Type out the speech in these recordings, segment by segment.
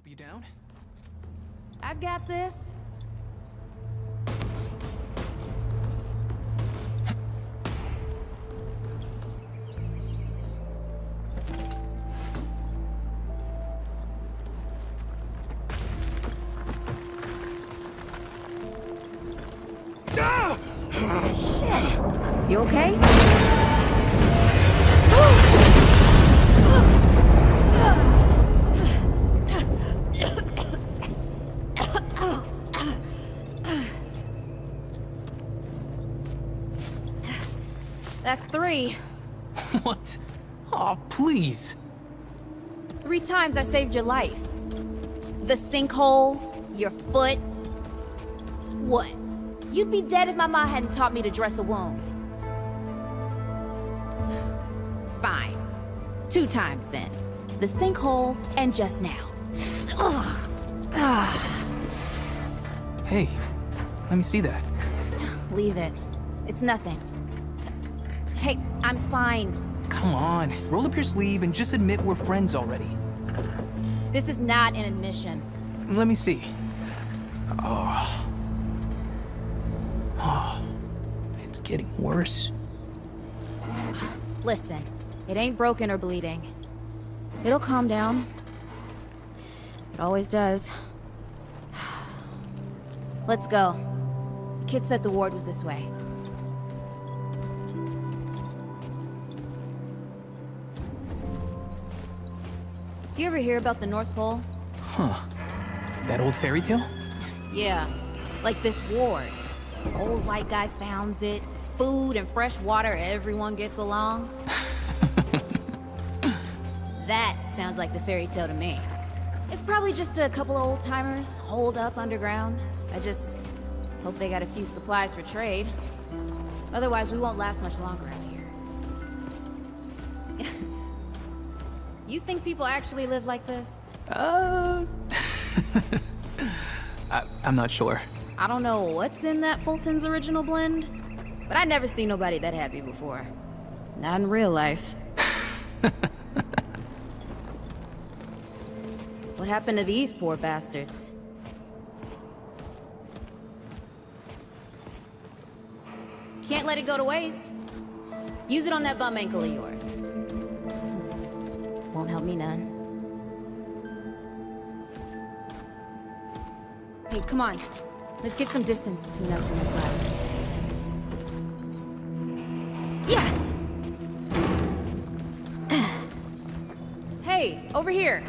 help you down? I've got this. Shit! You okay? That's 3. What? Oh, please. 3 times I saved your life. The sinkhole, your foot. What? You'd be dead if my ma hadn't taught me to dress a wound. Fine. 2 times then. The sinkhole and just now. Ugh. Hey, let me see that. Leave it. It's nothing. Hey, I'm fine. Come on, roll up your sleeve and just admit we're friends already. This is not an admission. Let me see. Oh. Oh. It's getting worse. Listen, it ain't broken or bleeding. It'll calm down. It always does. Let's go. The kid said the ward was this way. You ever hear about the North Pole? Huh. That old fairy tale? Yeah, like this ward. Old white guy founds it. Food and fresh water, everyone gets along. That sounds like the fairy tale to me. It's probably just a couple of old-timers holed up underground. I just hope they got a few supplies for trade. Otherwise, we won't last much longer out here. You think people actually live like this? I'm not sure. I don't know what's in that Fulton's original blend, but I never seen nobody that happy before. Not in real life. What happened to these poor bastards? Can't let it go to waste. Use it on that bum ankle of yours. Won't help me none. Hey, come on. Let's get some distance between us and these bodies. Yeah! Hey, over here!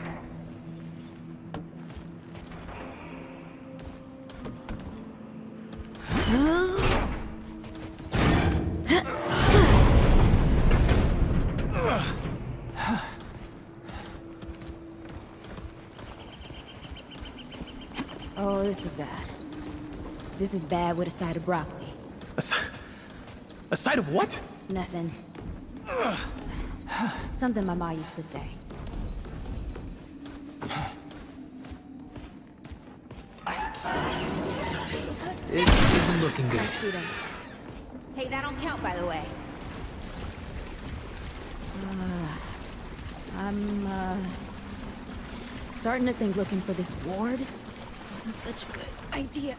Oh, this is bad. This is bad with a side of broccoli. A side of what? Nothing. Something my ma used to say. It isn't looking good. Don't shoot him. Hey, that don't count, by the way. I'm starting to think looking for this ward wasn't such a good idea.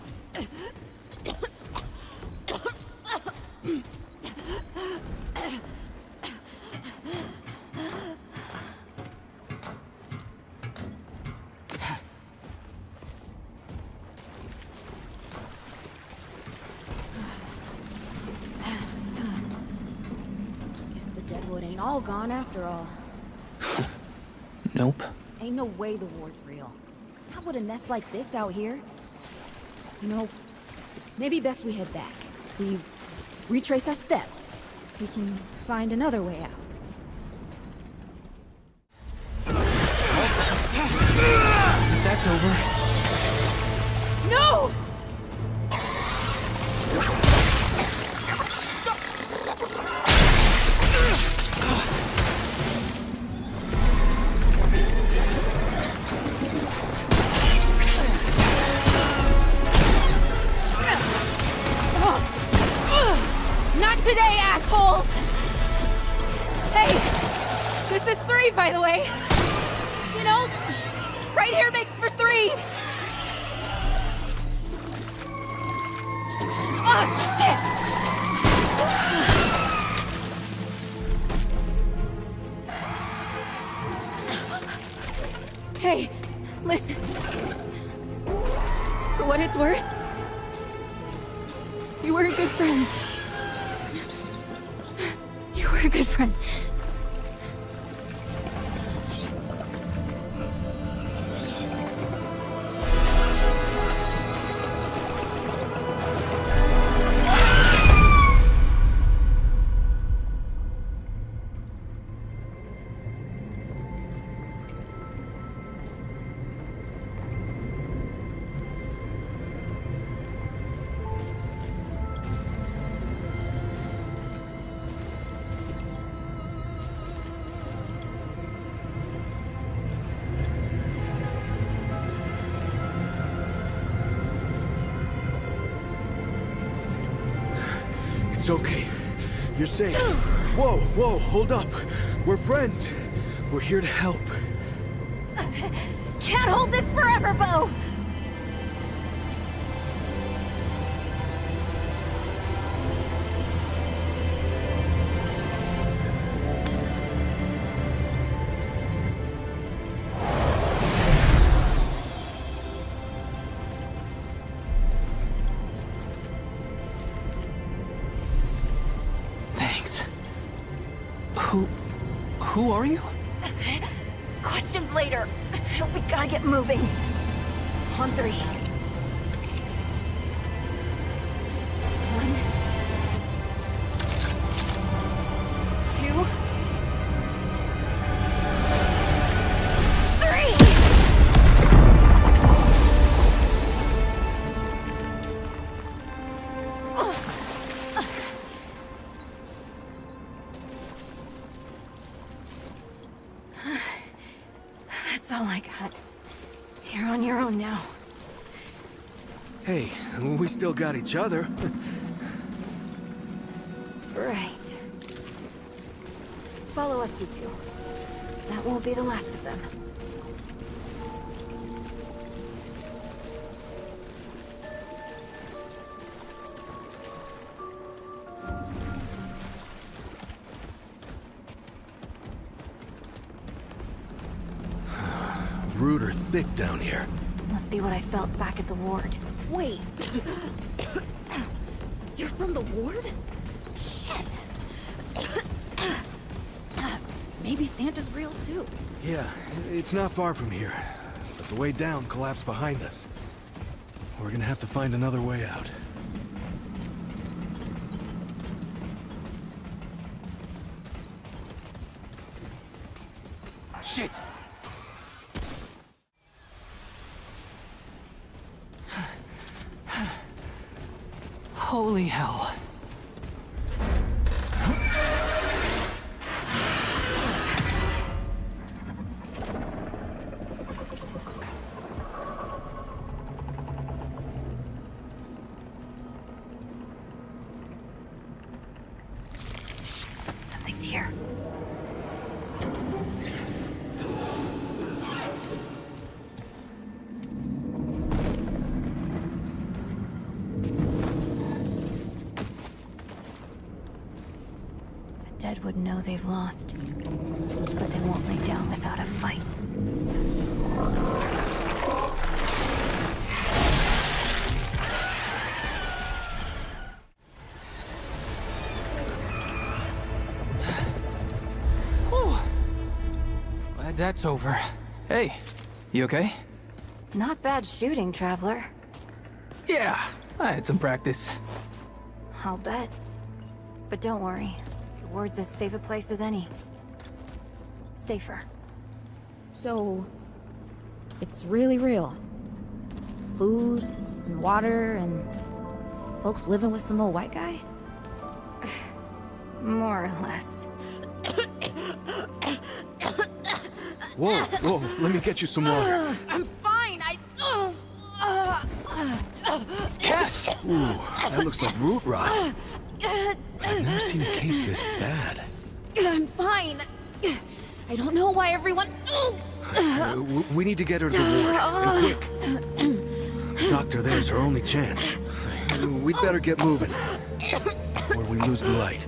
Guess the deadwood ain't all gone after all. Nope. Ain't no way the war's real. Not with a nest like this out here. You know, maybe best we head back. We retrace our steps. We can find another way out. That's over. No! Not today, assholes! Hey! This is 3, by the way. You know, right here makes for 3! Oh, shit! Hey, listen. For what it's worth, you were a good friend. You were a good friend. It's okay. You're safe. Whoa, whoa, hold up. We're friends. We're here to help. Can't hold this forever, Bo! Thanks. Who are you? Questions later. We gotta get moving. On 3. 1, 2, 3. That's all I got. You're on your own now. Hey, we still got each other. Right. Follow us, you two. That won't be the last of them. Rude or thick down here. Must be what I felt back at the ward. Wait. You're from the ward? Shit. Maybe Santa's real too. Yeah, it's not far from here. But the way down collapsed behind us. We're gonna have to find another way out. Shit! Holy hell. Something's here. The dead would know they've lost, but they won't lay down without a fight. Whew. Glad that's over. Hey, you okay? Not bad shooting, Traveler. Yeah, I had some practice. I'll bet. But don't worry. The ward's as safe a place as any. Safer. So, it's really real. Food, and water, and folks living with some old white guy? More or less. Whoa, whoa, let me get you some water. I'm fine, Cat! Ooh, that looks like root rot. I've never seen a case this bad. I'm fine. I don't know why everyone... We need to get her to the ward, and quick. Doctor, there's our only chance. We'd better get moving, or we lose the light.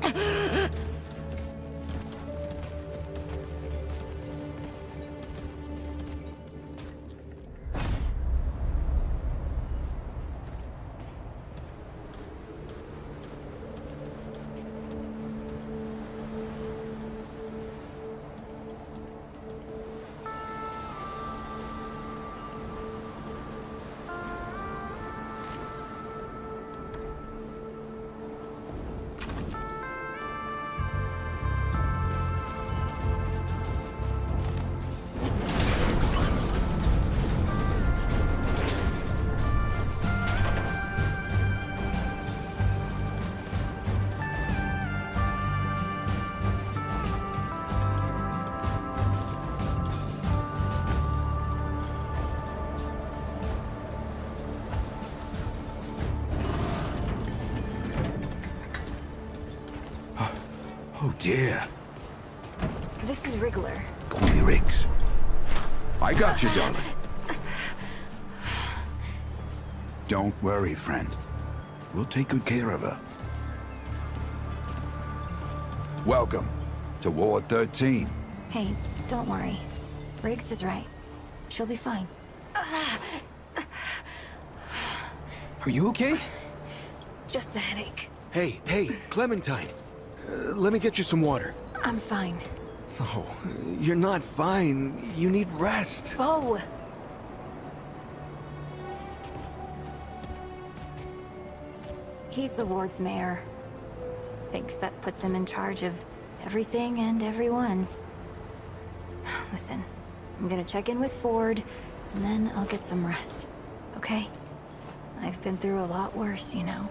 Oh dear. This is Wriggler. Call me Riggs. I got you, darling. Don't worry, friend. We'll take good care of her. Welcome to Ward 13. Hey, don't worry. Riggs is right. She'll be fine. Are you okay? Just a headache. Hey, Clementine. Let me get you some water. I'm fine. Oh, you're not fine. You need rest. Bo! He's the ward's mayor. Thinks that puts him in charge of everything and everyone. Listen, I'm gonna check in with Ford, and then I'll get some rest. Okay? I've been through a lot worse, you know.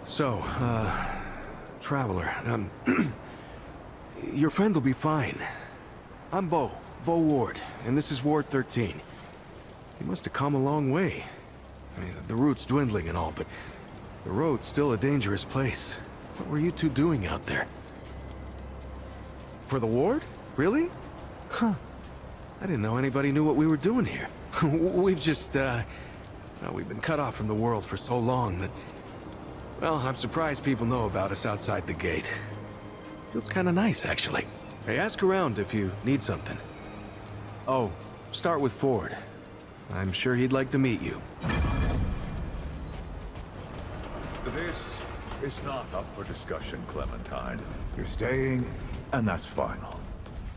So, Traveler, your friend will be fine. I'm Bo Ward, and this is Ward 13. You must have come a long way. I mean, the route's dwindling and all, but the road's still a dangerous place. What were you two doing out there? For the ward? Really? Huh. I didn't know anybody knew what we were doing here. We've just, well, we've been cut off from the world for so long that... Well, I'm surprised people know about us outside the gate. Feels kind of nice, actually. Hey, ask around if you need something. Oh, start with Ford. I'm sure he'd like to meet you. This is not up for discussion, Clementine. You're staying, and that's final.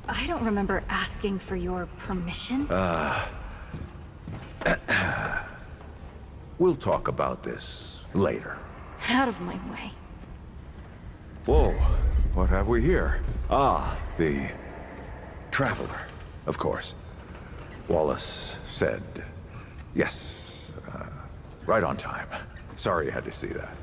I don't remember asking for your permission. We'll talk about this later. Out of my way. Whoa, what have we here? Ah, the Traveler, of course. Wallace said yes, right on time. Sorry you had to see that.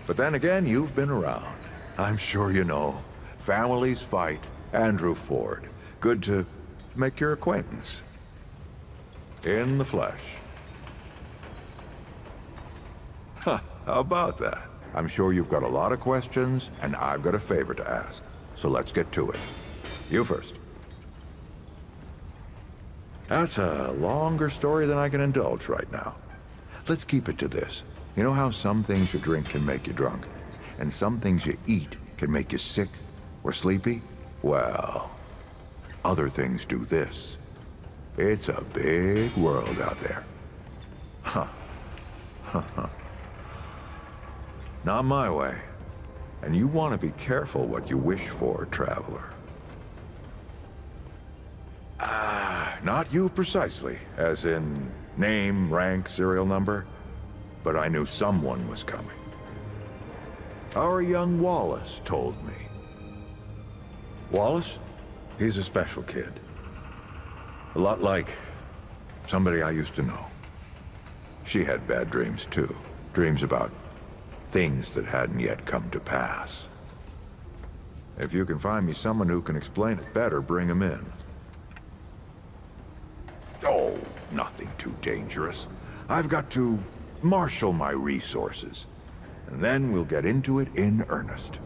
But then again, you've been around. I'm sure you know. Families fight. Andrew Ford. Good to make your acquaintance. In the flesh. Huh, how about that? I'm sure you've got a lot of questions, and I've got a favor to ask. So let's get to it. You first. That's a longer story than I can indulge right now. Let's keep it to this. You know how some things you drink can make you drunk, and some things you eat can make you sick or sleepy? Well, other things do this. It's a big world out there. Huh. Not my way. And you want to be careful what you wish for, Traveler. Not you precisely, as in name, rank, serial number. But I knew someone was coming. Our young Wallace told me. Wallace? He's a special kid. A lot like somebody I used to know. She had bad dreams too. Dreams about things that hadn't yet come to pass. If you can find me someone who can explain it better, bring him in. Oh, nothing too dangerous. I've got to marshal my resources. and then we'll get into it in earnest.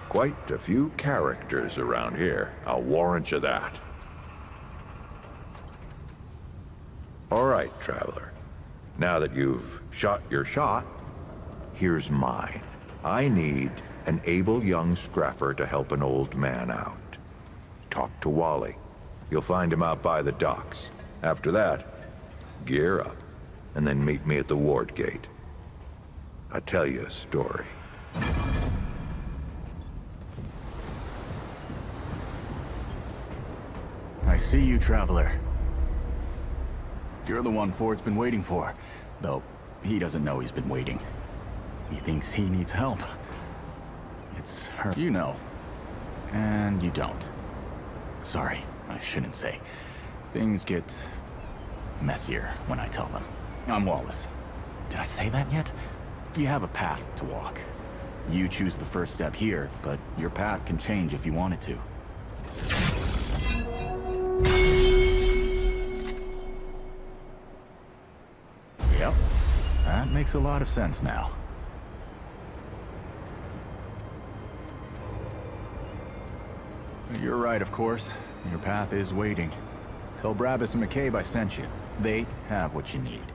Quite a few characters around here, I'll warrant you that. All right, Traveler. Now that you've shot your shot, here's mine. I need an able young scrapper to help an old man out. Talk to Wally. You'll find him out by the docks. After that, gear up, and then meet me at the ward gate. I'll tell you a story. I see you, Traveler. You're the one Ford's been waiting for. Though, he doesn't know he's been waiting. He thinks he needs help. It's her, you know. And you don't. Sorry, I shouldn't say. Things get messier when I tell them. I'm Wallace. Did I say that yet? You have a path to walk. You choose the first step here, but your path can change if you want it to. Yep, that makes a lot of sense now. You're right, of course. Your path is waiting. Tell Brabus and McCabe I sent you. They have what you need.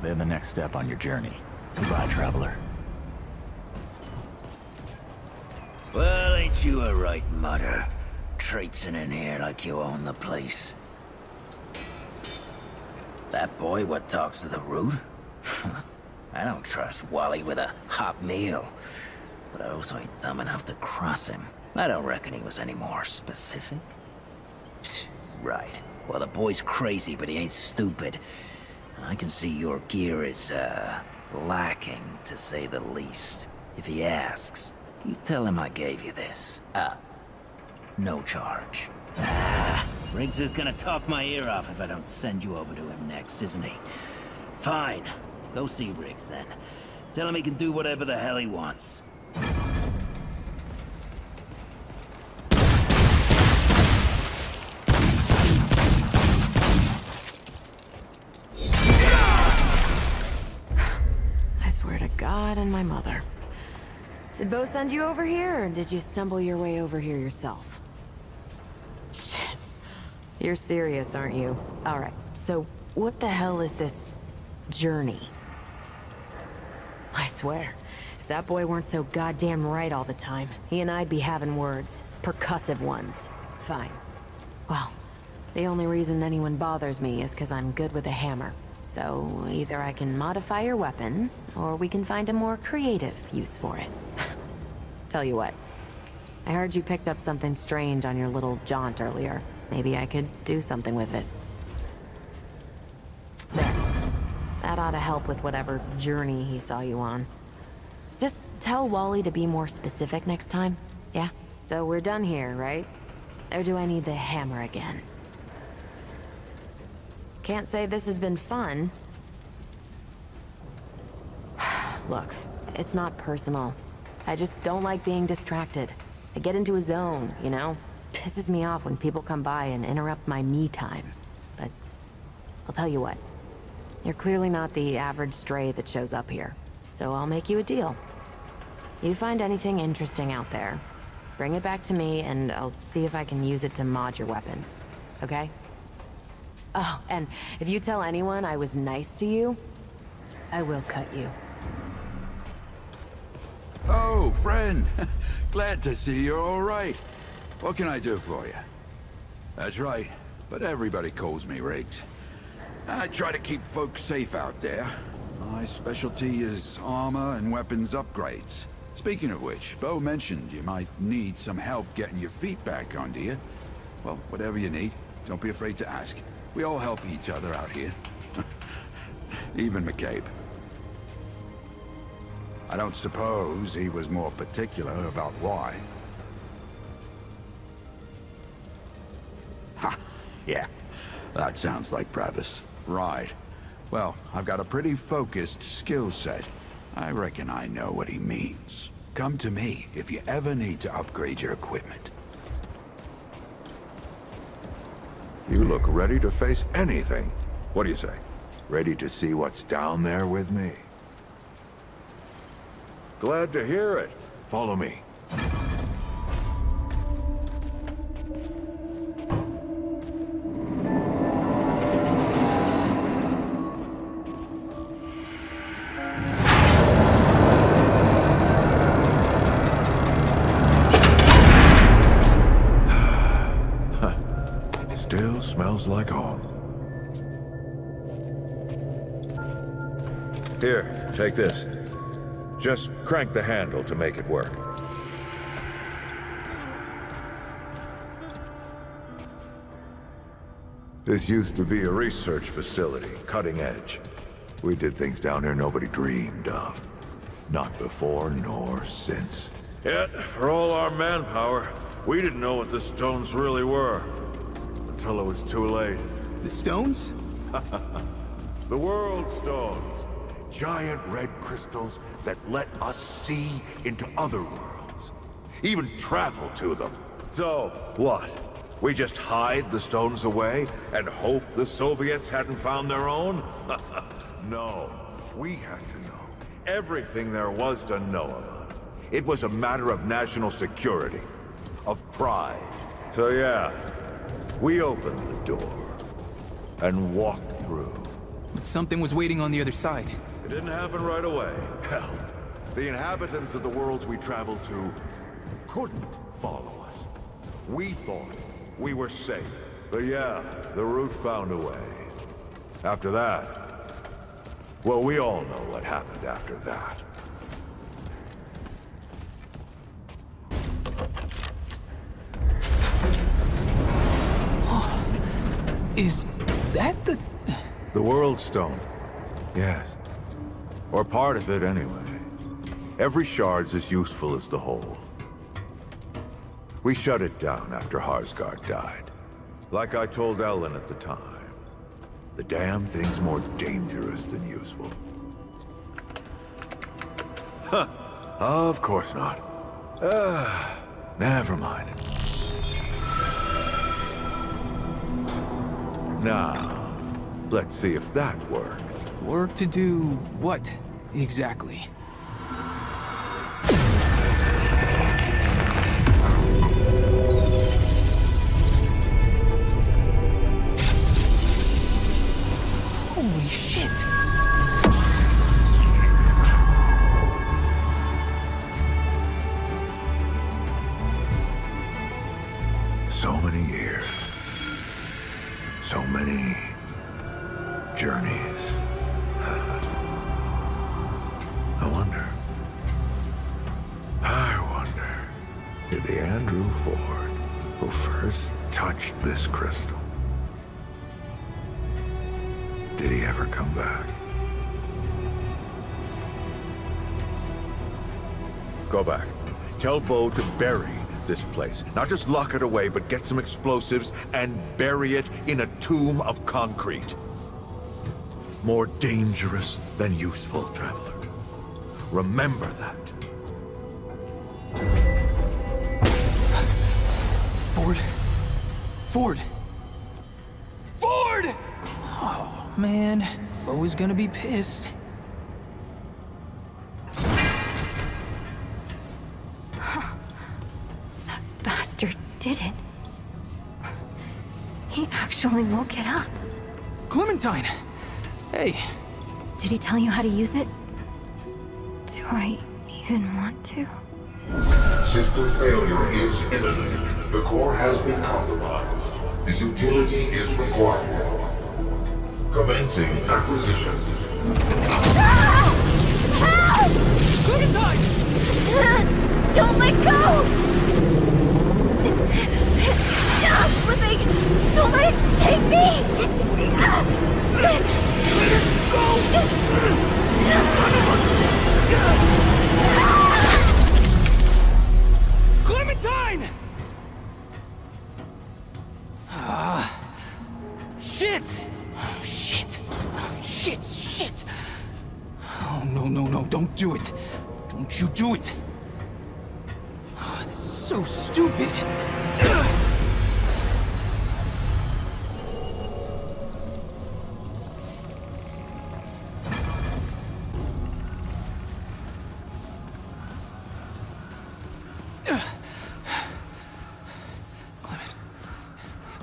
They're the next step on your journey. Goodbye, Traveler. Well, ain't you a right mutter? Traipsing in here like you own the place. That boy what talks to the root? I don't trust Wally with a hot meal. But I also ain't dumb enough to cross him. I don't reckon he was any more specific. Right. Well, the boy's crazy, but he ain't stupid. And I can see your gear is, lacking, to say the least. If he asks, you tell him I gave you this. No charge. Riggs is gonna talk my ear off if I don't send you over to him next, isn't he? Fine. Go see Riggs, then. Tell him he can do whatever the hell he wants. I swear to God and my mother. Did Bo send you over here, or did you stumble your way over here yourself? Shit. You're serious, aren't you? Alright, so what the hell is this journey? I swear, if that boy weren't so goddamn right all the time, he and I'd be having words. Percussive ones. Fine. Well, the only reason anyone bothers me is because I'm good with a hammer. So either I can modify your weapons, or we can find a more creative use for it. Tell you what, I heard you picked up something strange on your little jaunt earlier. Maybe I could do something with it. There. That ought to help with whatever journey he saw you on. Just tell Wally to be more specific next time, yeah? So we're done here, right? Or do I need the hammer again? Can't say this has been fun. Look, it's not personal. I just don't like being distracted. I get into a zone, you know? Pisses me off when people come by and interrupt my me time. But I'll tell you what. You're clearly not the average stray that shows up here. So I'll make you a deal. You find anything interesting out there, bring it back to me and I'll see if I can use it to mod your weapons. Okay? Oh, and if you tell anyone I was nice to you, I will cut you. Oh, friend. Glad to see you're all right. What can I do for you? That's right, but everybody calls me Riggs. I try to keep folks safe out there. My specialty is armor and weapons upgrades. Speaking of which, Bo mentioned you might need some help getting your feet back under you. Well, whatever you need, don't be afraid to ask. We all help each other out here. Even McCabe. I don't suppose he was more particular about why. Ha! Yeah, that sounds like Brabus. Right. Well, I've got a pretty focused skill set. I reckon I know what he means. Come to me if you ever need to upgrade your equipment. You look ready to face anything. What do you say? Ready to see what's down there with me? Glad to hear it. Follow me. Still smells like home. Here, take this. Just crank the handle to make it work. This used to be a research facility, cutting edge. We did things down here nobody dreamed of. Not before nor since. Yet, for all our manpower, we didn't know what the stones really were. Until it was too late. The stones? The World Stones. Giant red crystals that let us see into other worlds. Even travel to them. So, what? We just hide the stones away and hope the Soviets hadn't found their own? No. We had to know everything there was to know about it. It was a matter of national security. Of pride. So yeah, we opened the door and walked through. But something was waiting on the other side. It didn't happen right away. Hell, the inhabitants of the worlds we traveled to couldn't follow us. We thought we were safe. But yeah, the route found a way. After that, well, we all know what happened after that. Is that the... The World Stone. Yes. Or part of it, anyway. Every shard's as useful as the whole. We shut it down after Harsgard died. Like I told Ellen at the time. The damn thing's more dangerous than useful. Huh. Of course not. Never mind. Now, let's see if that worked. Work to do what, exactly? Holy shit! So many years. So many journeys. I wonder if the Andrew Ford who first touched this crystal, did he ever come back? Go back. Tell Bo to bury this place. Not just lock it away, but get some explosives and bury it in a tomb of concrete. More dangerous than useful, traveler. Remember that. Ford? Ford! Ford! Oh, man. Bo is gonna be pissed. That bastard did it. He actually woke it up. Clementine! Hey. Did he tell you how to use it? Do I even want to? System failure is imminent. The core has been compromised. The utility is required. Commencing acquisition. Help! Clementine! Don't let go! I'm slipping! Don't let it take me! Clementine! Shit! Shit! Shit! Shit! Oh, no, don't do it. Don't you do it. Oh, this is so stupid.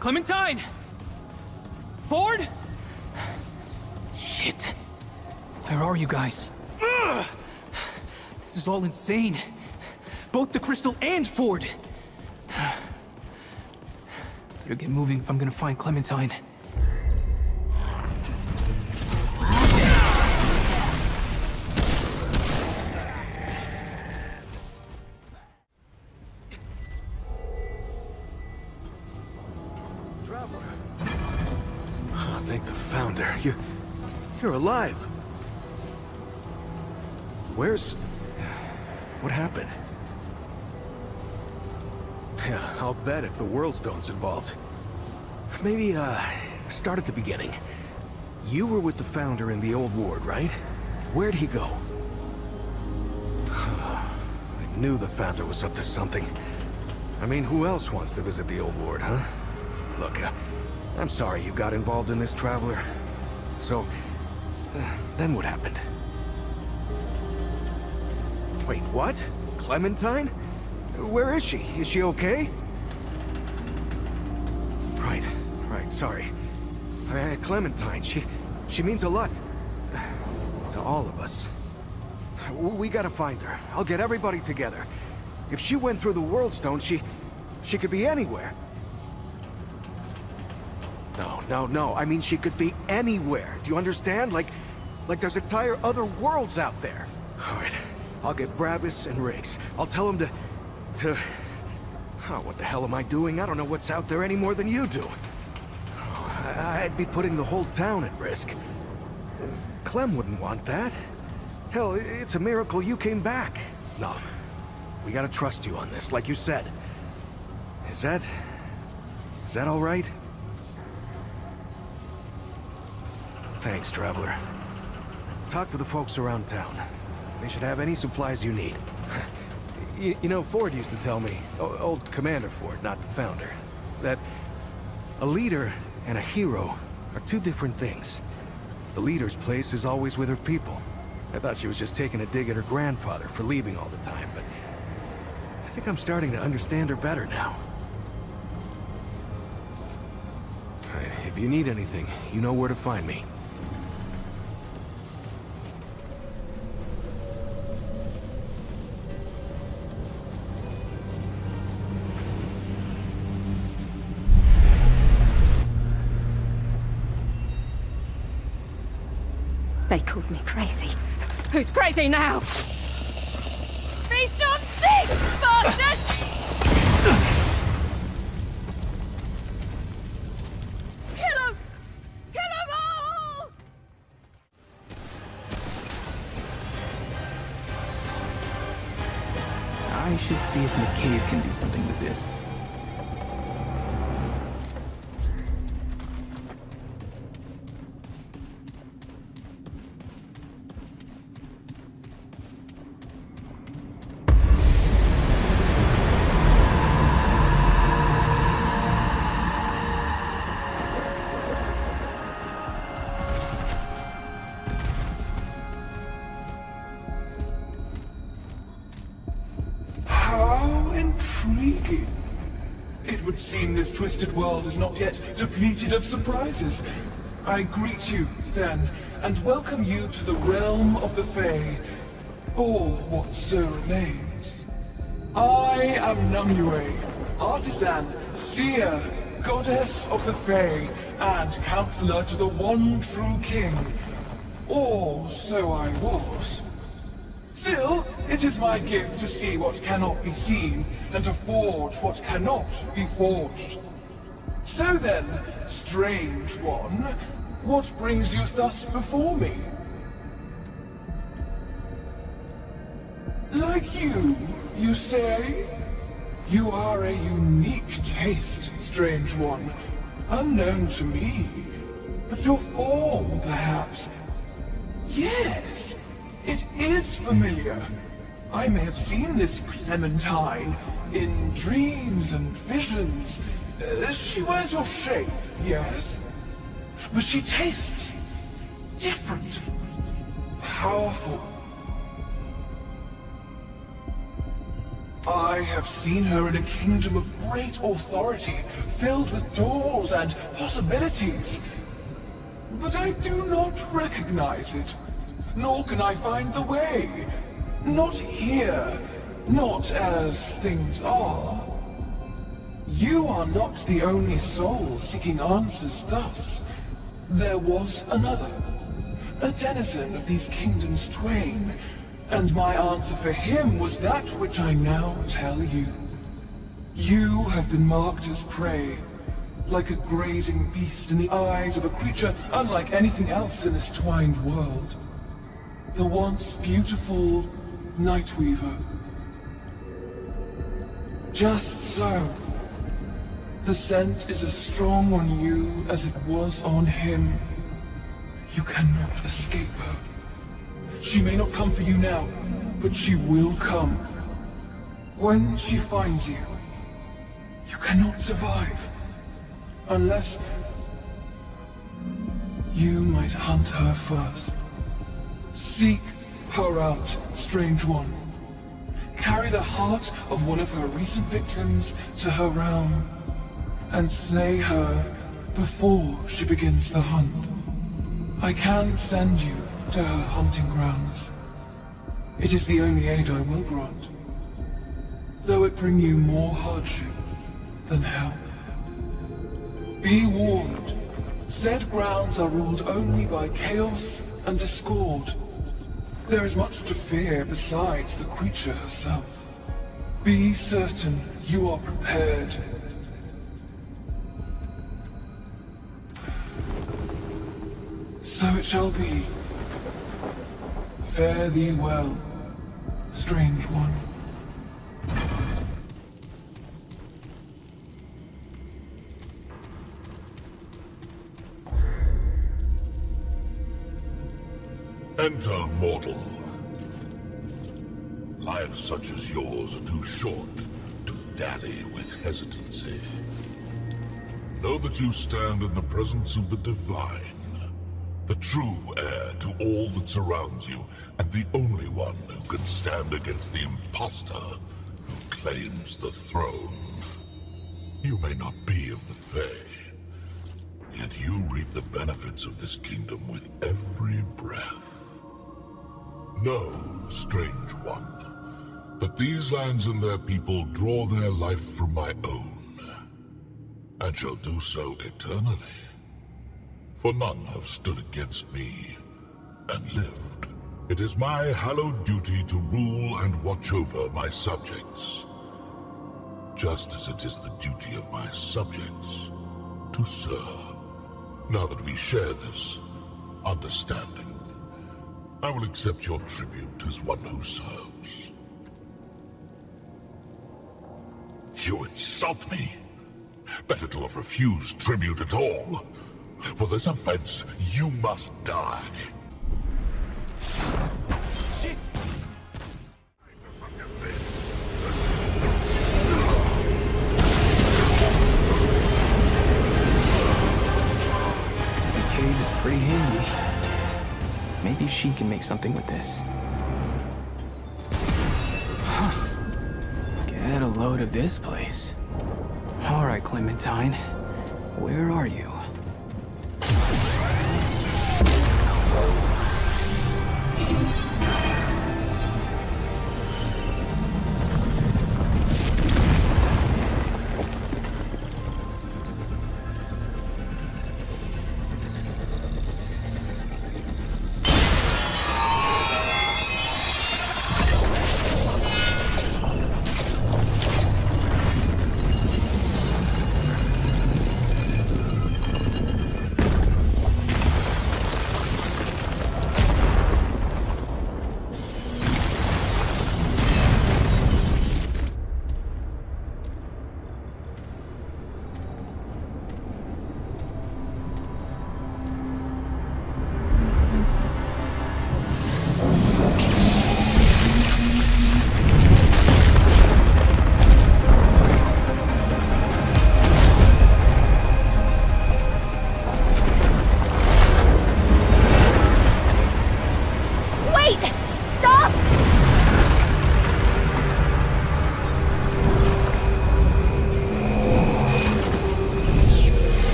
Clementine! Ford? Shit. Where are you guys? Ugh! This is all insane. Both the Crystal and Ford. Better get moving if I'm gonna find Clementine. Thank the Founder. You're alive. What happened? Yeah, I'll bet if the World Stone's involved. Maybe, start at the beginning. You were with the Founder in the old ward, right? Where'd he go? I knew the Founder was up to something. I mean, who else wants to visit the old ward, huh? Look, I'm sorry you got involved in this, Traveler. So, then what happened? Wait, what? Clementine? Where is she? Is she okay? Right, sorry. Clementine, she means a lot. To all of us. We gotta find her. I'll get everybody together. If she went through the World Stone, she could be anywhere. No. I mean, she could be anywhere. Do you understand? Like there's entire other worlds out there. All right. I'll get Brabus and Riggs. I'll tell them to... Oh, what the hell am I doing? I don't know what's out there any more than you do. Oh, I'd be putting the whole town at risk. Clem wouldn't want that. Hell, it's a miracle you came back. No. We gotta trust you on this, like you said. Is that all right? Thanks, Traveler. Talk to the folks around town. They should have any supplies you need. You know, Ford used to tell me, old Commander Ford, not the Founder, that a leader and a hero are two different things. The leader's place is always with her people. I thought she was just taking a dig at her grandfather for leaving all the time, but I think I'm starting to understand her better now. If you need anything, you know where to find me. They called me crazy. Who's crazy now? Feast on things, bastards! Kill 'em! Kill 'em all! I should see if McCabe can do something with this. Intriguing. It would seem this twisted world is not yet depleted of surprises. I greet you, then, and welcome you to the realm of the Fae, or what so remains. I am Numue, artisan, seer, goddess of the Fae, and counselor to the one true king. Or so I was. Still, it is my gift to see what cannot be seen, and to forge what cannot be forged. So then, strange one, what brings you thus before me? Like you say? You are a unique taste, strange one, unknown to me. But your form, perhaps? Yes! It is familiar. I may have seen this Clementine in dreams and visions. She wears your shape, yes? But she tastes different. Powerful. I have seen her in a kingdom of great authority, filled with doors and possibilities. But I do not recognize it, nor can I find the way. Not here, not as things are. You are not the only soul seeking answers thus. There was another, a denizen of these kingdoms twain, and my answer for him was that which I now tell you. You have been marked as prey, like a grazing beast in the eyes of a creature unlike anything else in this twined world. The once beautiful Nightweaver. Just so. The scent is as strong on you as it was on him. You cannot escape her. She may not come for you now, but she will come. When she finds you, you cannot survive. Unless you might hunt her first. Seek her out, strange one. Carry the heart of one of her recent victims to her realm, and slay her before she begins the hunt. I can send you to her hunting grounds. It is the only aid I will grant, though it bring you more hardship than help. Be warned, said grounds are ruled only by chaos and discord. There is much to fear besides the creature herself. Be certain you are prepared. So it shall be. Fare thee well, strange one. Enter, mortal. Lives such as yours are too short to dally with hesitancy. Know that you stand in the presence of the divine, the true heir to all that surrounds you, and the only one who can stand against the imposter who claims the throne. You may not be of the Fae, yet you reap the benefits of this kingdom with every breath. Know, strange one, that these lands and their people draw their life from my own, and shall do so eternally. For none have stood against me and lived. It is my hallowed duty to rule and watch over my subjects, just as it is the duty of my subjects to serve. Now that we share this understanding, I will accept your tribute as one who serves. You insult me. Better to have refused tribute at all. For this offense, you must die. Shit! The cave is pretty handy. Maybe she can make something with this. Huh. Get a load of this place. All right, Clementine. Where are you?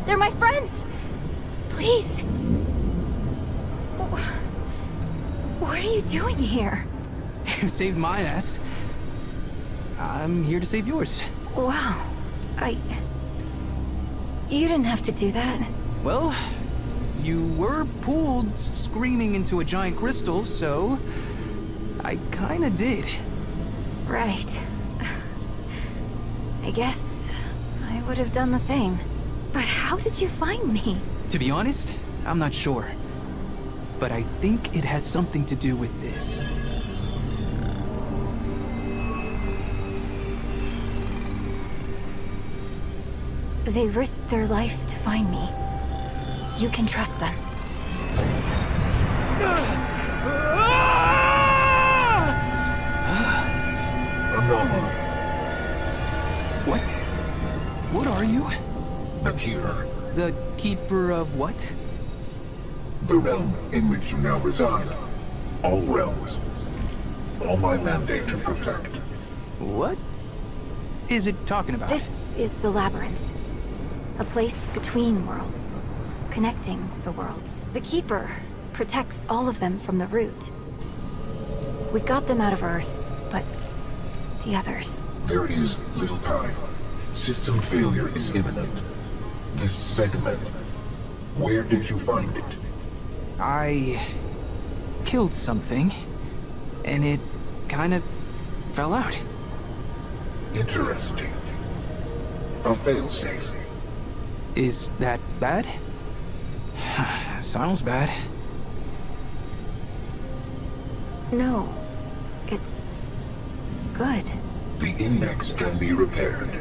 They're my friends! Please! What are you doing here? You saved my ass. I'm here to save yours. Wow. You didn't have to do that. Well, you were pulled screaming into a giant crystal, so I kinda did. Right. I guess I would have done the same. But how did you find me? To be honest, I'm not sure. But I think it has something to do with this. They risked their life to find me. You can trust them. Anomaly. What? What are you? The Keeper. The Keeper of what? The realm in which you now reside. All realms. All my mandate to protect. What is it talking about? This is the Labyrinth. A place between worlds. Connecting the worlds. The Keeper protects all of them from the root. We got them out of Earth, but the others... There is little time. System failure is imminent. This segment. Where did you find it? I killed something, and it kind of fell out. Interesting. A failsafe. Is that bad? Sounds bad. No. It's... good. The index can be repaired.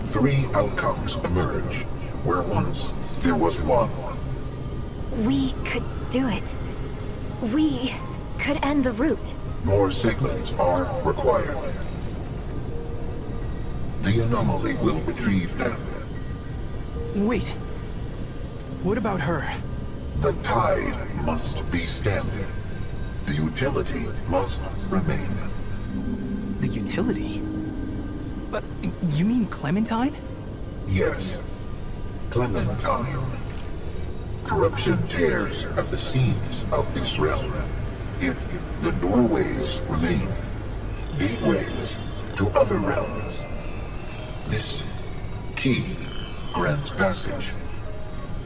3 outcomes emerge, where once there was one. We could do it. We could end the root. More segments are required. The anomaly will retrieve them. Wait. What about her? The tide must be stemmed. The utility must remain. The utility? But you mean Clementine? Yes. Clementine. Corruption tears at the seams of this realm. Yet the doorways remain. Gateways to other realms. This key grants passage.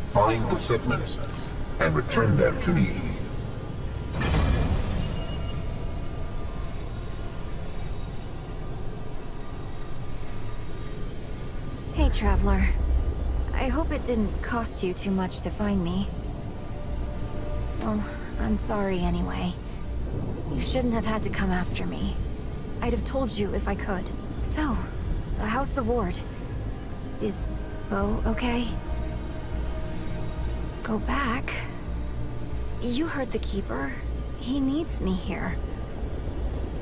Find the segments and return them to me. Hey, Traveler. I hope it didn't cost you too much to find me. Well, I'm sorry anyway. You shouldn't have had to come after me. I'd have told you if I could. So, how's the ward? Is Bo okay? Go back? You heard the Keeper. He needs me here.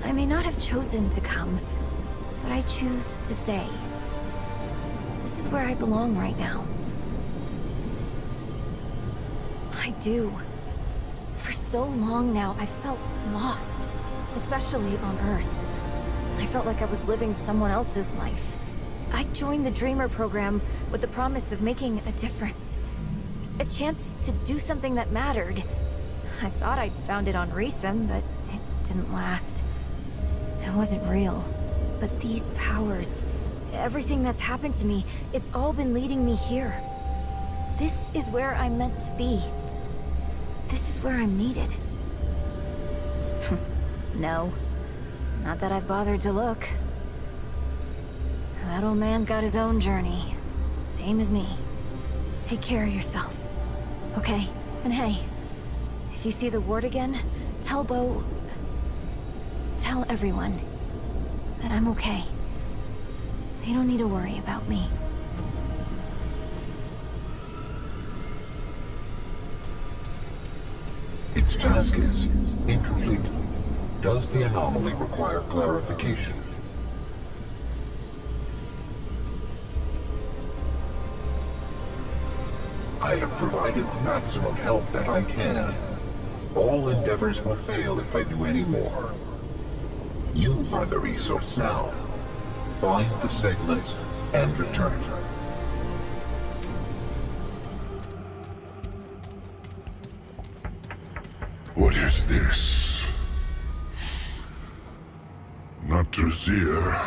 I may not have chosen to come, but I choose to stay. This is where I belong right now. I do. For so long now, I felt lost, especially on Earth. I felt like I was living someone else's life. I joined the Dreamer program with the promise of making a difference. A chance to do something that mattered. I thought I'd found it on Resum, but it didn't last. It wasn't real. But these powers, everything that's happened to me, it's all been leading me here. This is where I'm meant to be. This is where I'm needed. No. Not that I've bothered to look. That old man's got his own journey. Same as me. Take care of yourself. Okay? And hey, if you see the ward again, tell Bo... tell everyone that I'm okay. They don't need to worry about me. Its task is incomplete. Does the anomaly require clarification? I have provided the maximum help that I can. All endeavors will fail if I do any more. You are the resource now. Find the segments and return. What is this? Not Drasier.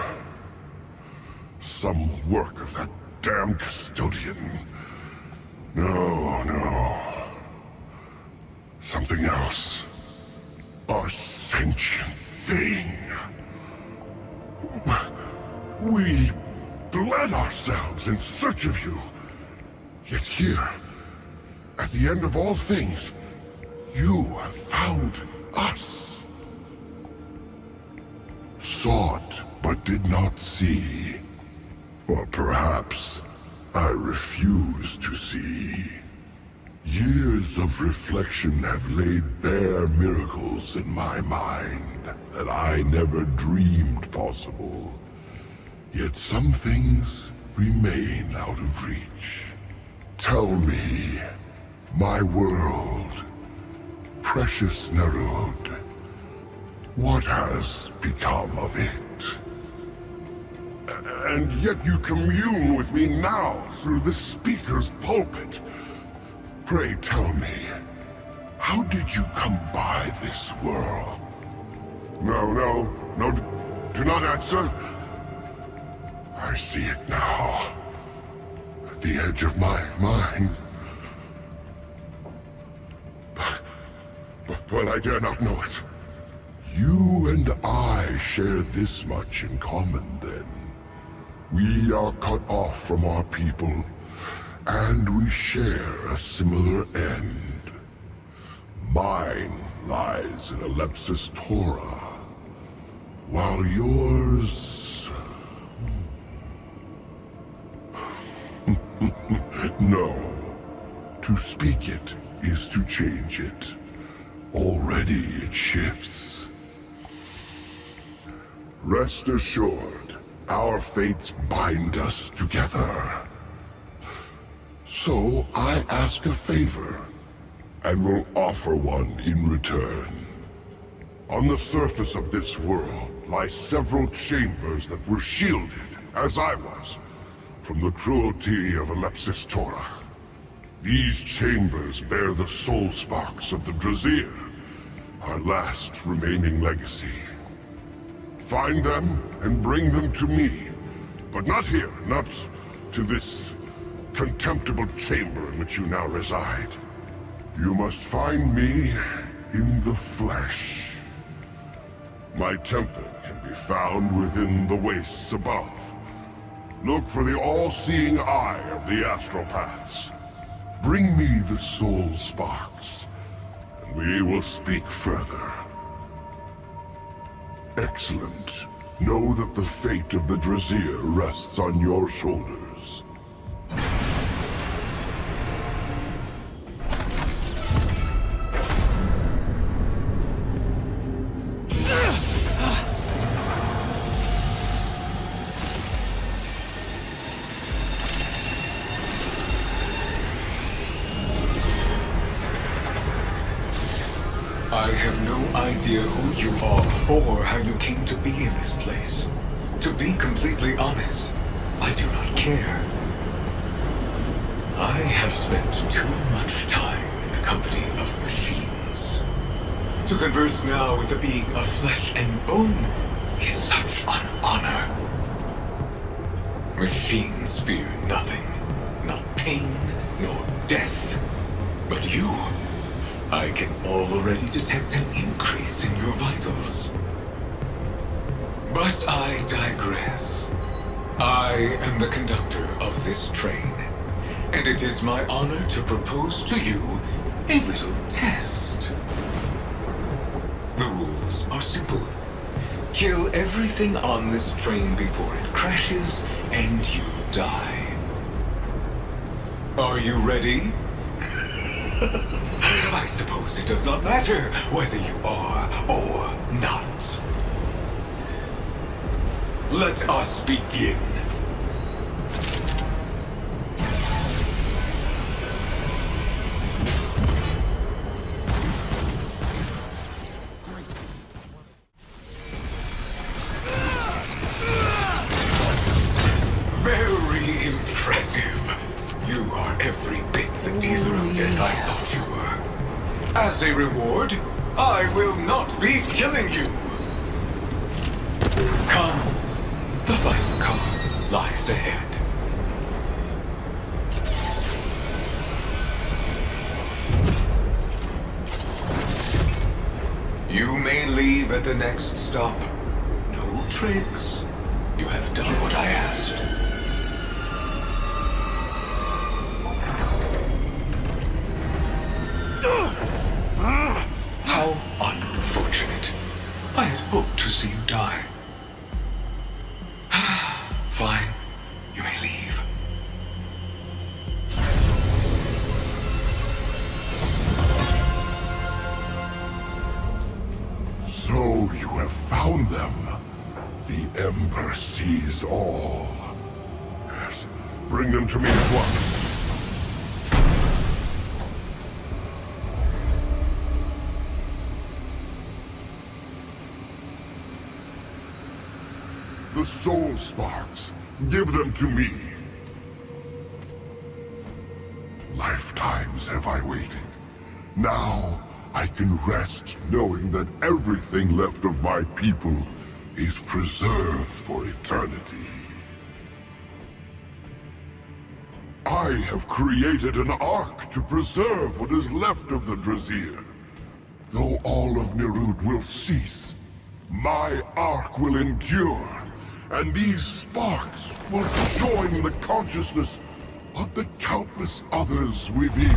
Some work of that damn custodian. No. Something else. A sentient thing. We bled ourselves in search of you. Yet here, at the end of all things, you have found us. Sought, but did not see. Or perhaps I refuse to see. Years of reflection have laid bare miracles in my mind that I never dreamed possible. Yet some things remain out of reach. Tell me, my world, precious Nerud, what has become of it? And yet you commune with me now through the speaker's pulpit. Pray tell me, how did you come by this world? No, do not answer. I see it now. At the edge of my mind. But I dare not know it. You and I share this much in common, then. We are cut off from our people, and we share a similar end. Mine lies in Alepsis Torah, while yours... No. To speak it is to change it. Already it shifts. Rest assured, our fates bind us together. So I ask a favor, and will offer one in return. On the surface of this world lie several chambers that were shielded, as I was, from the cruelty of Alepsis Torah. These chambers bear the soul sparks of the Drasier, our last remaining legacy. Find them and bring them to me, but not here, not to this contemptible chamber in which you now reside. You must find me in the flesh. My temple can be found within the wastes above. Look for the all-seeing eye of the astral paths. Bring me the soul sparks, and we will speak further. Excellent. Know that the fate of the Drasier rests on your shoulders. I have no idea who you are, or how you came to be in this place. To be completely honest, I do not care. I have spent too much time in the company of machines. To converse now with a being of flesh and bone is such an honor. Machines fear nothing, not pain, nor death. But you... I can already detect an increase in your vitals. But I digress. I am the conductor of this train, and it is my honor to propose to you a little test. The rules are simple. Kill everything on this train before it crashes, and you die. Are you ready? I suppose it does not matter whether you are or not. Let us begin. Very impressive. You are every bit the dealer of death I thought you were. As a reward, I will not be killing you. Come. The final call lies ahead. You may leave at the next stop. No tricks. You have done what I asked. How unfortunate. I had hoped to see you die. Fine. You may leave. So you have found them. The Ember sees all. Yes. Bring them to me at once. The soul sparks. Give them to me. Lifetimes have I waited. Now I can rest knowing that everything left of my people is preserved for eternity. I have created an ark to preserve what is left of the Drazir. Though all of Nirud will cease, my ark will endure, and these sparks will join the consciousness of the countless others within.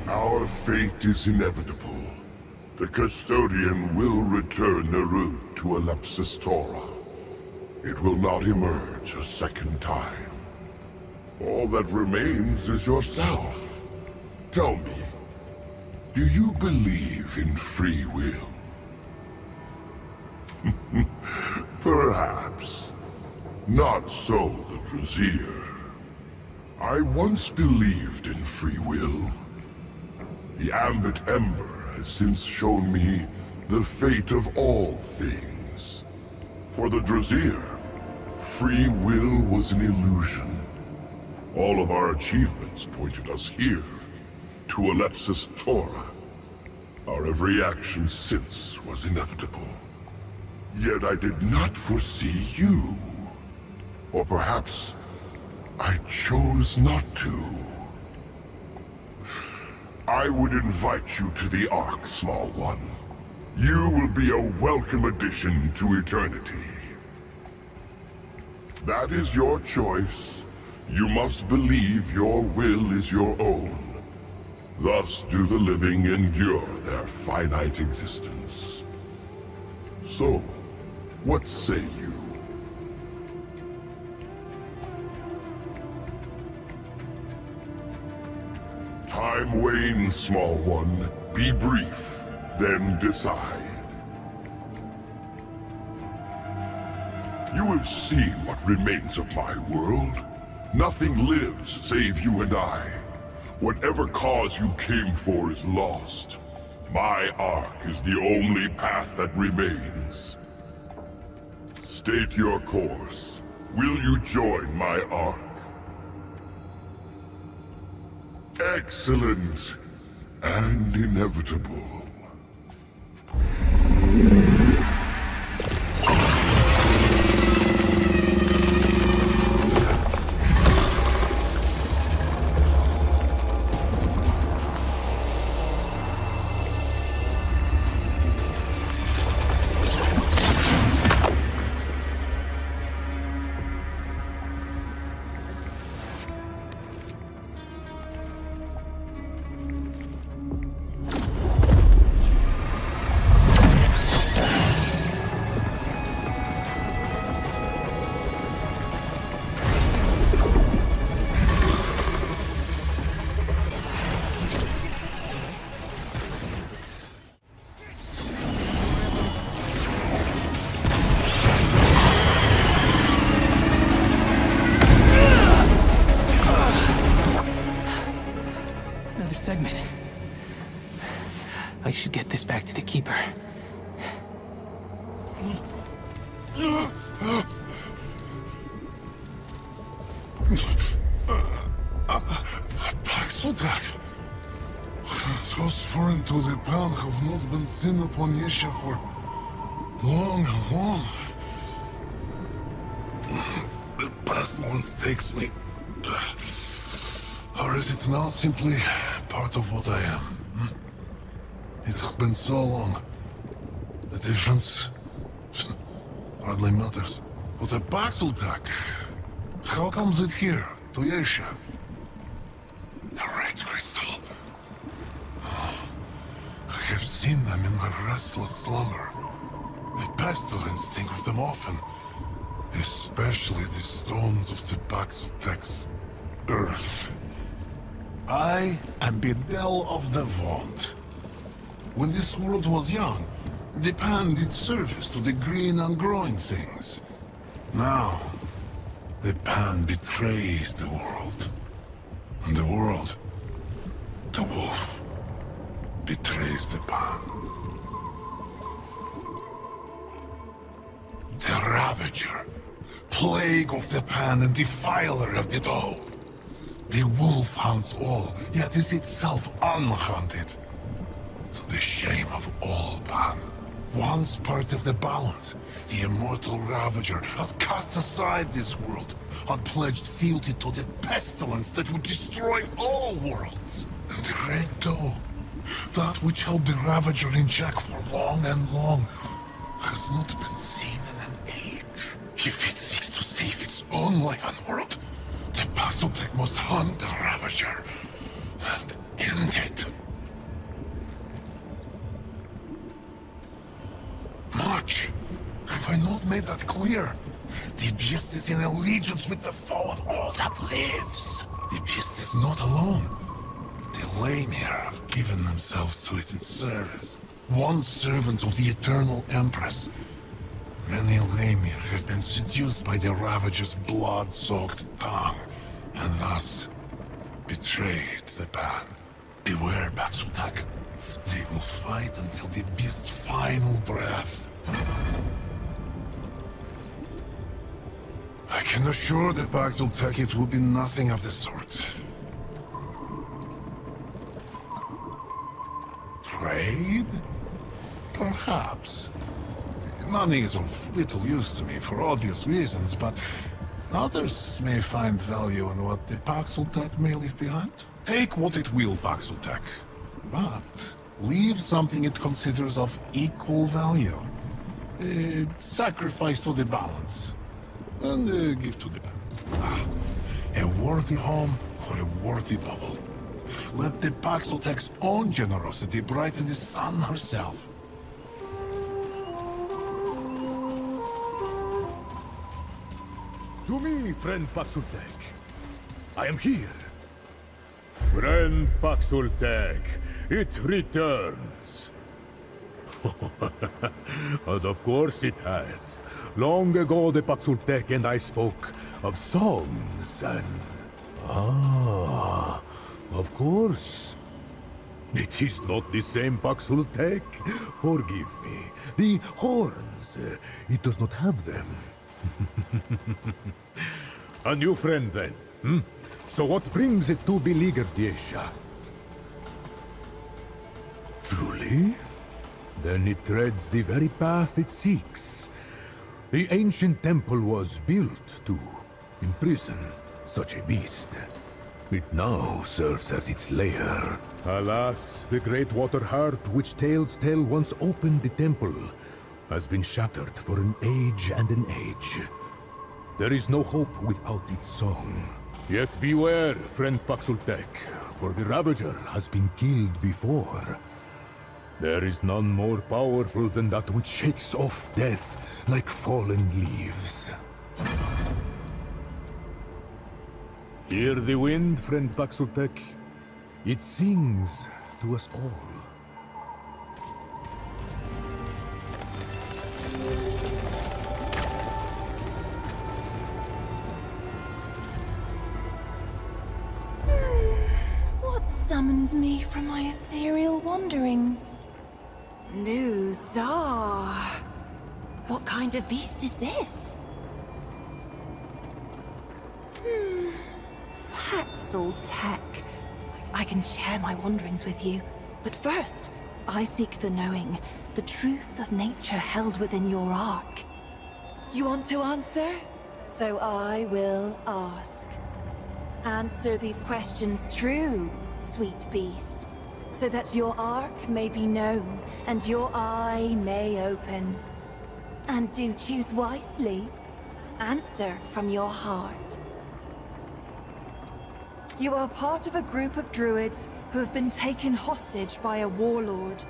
Our fate is inevitable. The Custodian will return Nirud to Alepsis Torah. It will not emerge a second time. All that remains is yourself. Tell me, do you believe in free will? Perhaps. Not so the Drazir. I once believed in free will. The Ambit Ember has since shown me the fate of all things. For the Drazir, free will was an illusion. All of our achievements pointed us here, to Alepsis Torah. Our every action since was inevitable. Yet I did not foresee you. Or perhaps I chose not to. I would invite you to the Ark, small one. You will be a welcome addition to eternity. That is your choice. You must believe your will is your own. Thus do the living endure their finite existence. So, what say you? Time wanes, small one. Be brief, then decide. You have seen what remains of my world. Nothing lives save you and I. Whatever cause you came for is lost. My Ark is the only path that remains. State your course. Will you join my Ark? Excellent and inevitable. Segment. I should get this back to the Keeper. Paxotak. Those foreign to the pound have not been seen upon Yesha for long and long. The pestilence takes me. Or is it now simply part of what I am? It has been so long. The difference hardly matters. But the Paxotak, how comes it here, to Yesha? The Red Crystal. I have seen them in my restless slumber. The pestilence think of them often. Especially the stones of the Paxotak's earth. I am Bedel of the Vaunt. When this world was young, the pan did service to the green and growing things. Now, the pan betrays the world. And the world, the wolf, betrays the pan. The Ravager, plague of the pan and defiler of the dough. The wolf hunts all, yet is itself unhunted. To the shame of all pan. Once part of the balance, the immortal Ravager has cast aside this world and pledged fealty to the pestilence that would destroy all worlds. And the Red Dough, that which held the Ravager in check for long and long, has not been seen in an age. If it seeks to save its own life and world, the Paxotak must hunt the Ravager and end it. Much. Have I not made that clear? The beast is in allegiance with the foe of all that lives. The beast is not alone. The Lamir have given themselves to it in service. Once servants of the Eternal Empress, many Lamir have been seduced by the Ravager's blood-soaked tongue, and thus betrayed the ban. Beware, Paxotak. They will fight until the beast's final breath. I can assure the Paxotak it will be nothing of the sort. Trade? Perhaps. Money is of little use to me for obvious reasons, but others may find value in what the Paxotak may leave behind. Take what it will, Paxotak, but leave something it considers of equal value. Sacrifice to the balance, and give to the band. A worthy home for a worthy bubble. Let the Paxotak's own generosity brighten the sun herself. To me, friend Paxotak. I am here. Friend Paxotak, it returns. And of course it has. Long ago the Paxotak and I spoke of songs and... Ah, of course. It is not the same Paxotak. Forgive me. The horns, it does not have them. A new friend then, hmm? So what brings it to beleaguered Yesha? Truly? Then it treads the very path it seeks. The ancient temple was built to imprison such a beast. It now serves as its lair. Alas, the great water heart which tales tell once opened the temple has been shattered for an age and an age. There is no hope without its song. Yet beware, friend Paxotak, for the Ravager has been killed before. There is none more powerful than that which shakes off death like fallen leaves. Hear the wind, friend Paxotak. It sings to us all. What summons me from my ethereal wanderings? New Czar. What kind of beast is this? Hacksaw tech. I can share my wanderings with you. But first, I seek the knowing, the truth of nature held within your ark. You want to answer? So I will ask. Answer these questions true, sweet beast, so that your ark may be known and your eye may open. And do choose wisely. Answer from your heart. You are part of a group of druids who have been taken hostage by a warlord.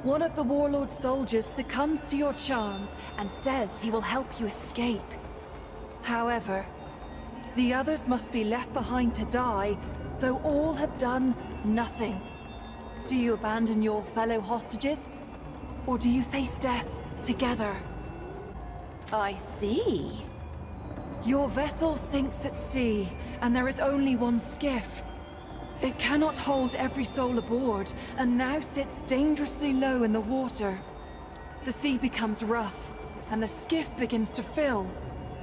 One of the warlord's soldiers succumbs to your charms and says he will help you escape. However, the others must be left behind to die, though all have done nothing. Do you abandon your fellow hostages, or do you face death together? I see. Your vessel sinks at sea, and there is only one skiff. It cannot hold every soul aboard, and now sits dangerously low in the water. The sea becomes rough, and the skiff begins to fill.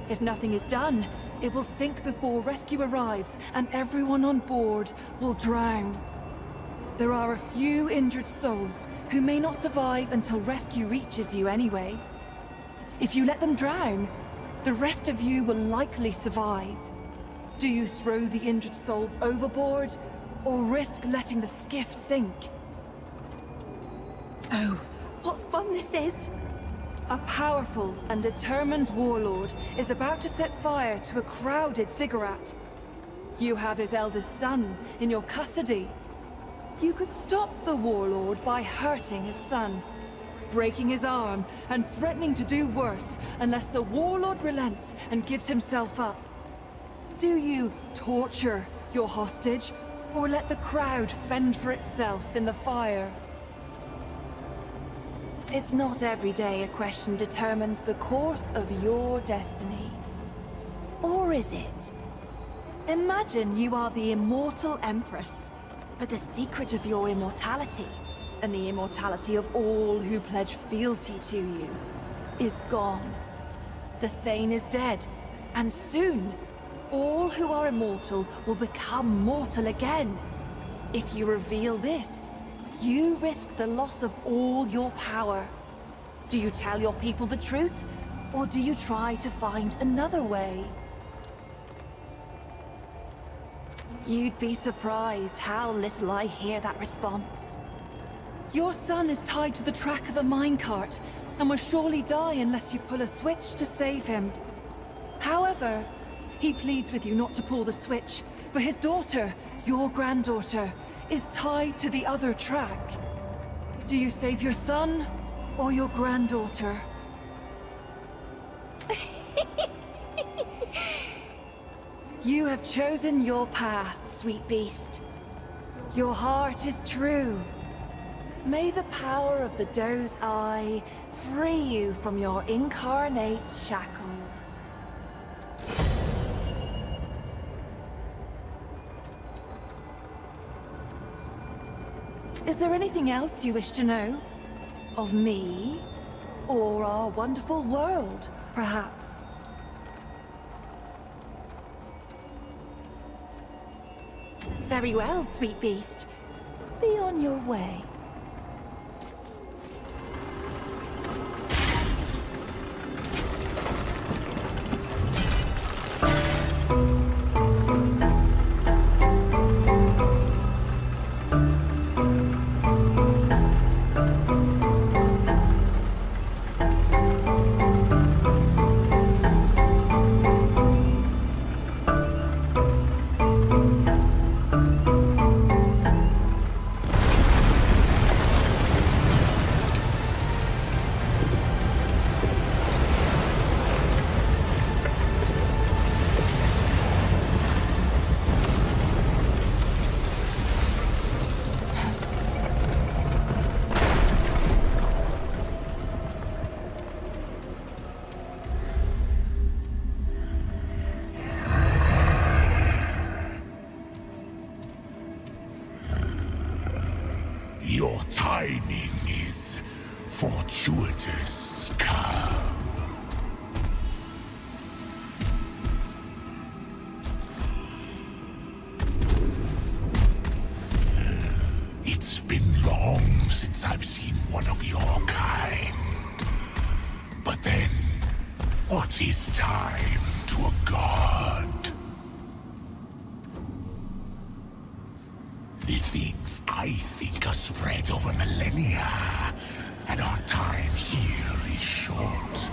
If nothing is done, it will sink before rescue arrives, and everyone on board will drown. There are a few injured souls who may not survive until rescue reaches you anyway. If you let them drown, the rest of you will likely survive. Do you throw the injured souls overboard, or risk letting the skiff sink? Oh, what fun this is! A powerful and determined warlord is about to set fire to a crowded ziggurat. You have his eldest son in your custody. You could stop the warlord by hurting his son, breaking his arm, and threatening to do worse unless the warlord relents and gives himself up. Do you torture your hostage, or let the crowd fend for itself in the fire? It's not every day a question determines the course of your destiny. Or is it? Imagine you are the immortal Empress, but the secret of your immortality, and the immortality of all who pledge fealty to you, is gone. The Thane is dead, and soon, all who are immortal will become mortal again. If you reveal this, you risk the loss of all your power. Do you tell your people the truth, or do you try to find another way? You'd be surprised how little I hear that response. Your son is tied to the track of a minecart, and will surely die unless you pull a switch to save him. However, he pleads with you not to pull the switch, for his daughter, your granddaughter, is tied to the other track. Do you save your son, or your granddaughter? You have chosen your path, sweet beast. Your heart is true. May the power of the doe's eye free you from your incarnate shackles. Is there anything else you wish to know? Of me? Or our wonderful world, perhaps? Very well, sweet beast. Be on your way. Your timing is fortuitous, Carl. What is time to a god? The things I think are spread over millennia, and our time here is short.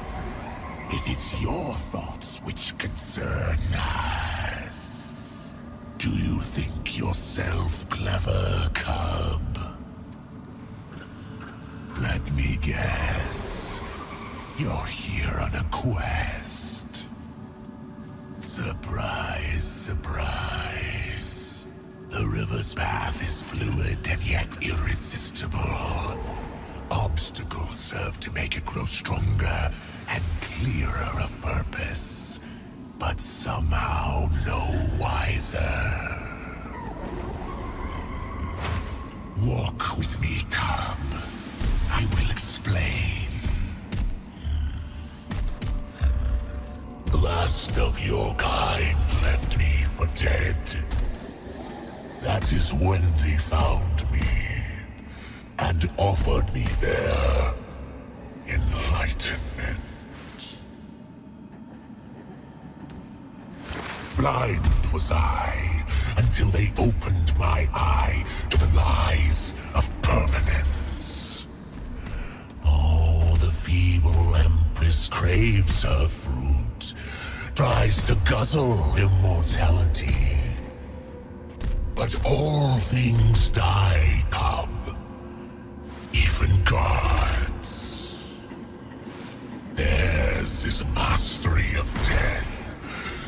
It is your thoughts which concern us. Do you think yourself clever, cub? Let me guess. You're here on a quest. Surprise, surprise. The river's path is fluid and yet irresistible. Obstacles serve to make it grow stronger and clearer of purpose, but somehow no wiser. Walk with me, cub. I will explain. The last of your kind left me for dead. That is when they found me and offered me their enlightenment. Blind was I until they opened my eye to the lies of permanence. Oh, the feeble empress craves her fruit, tries to guzzle immortality. But all things die, cub. Even gods. Theirs is mastery of death,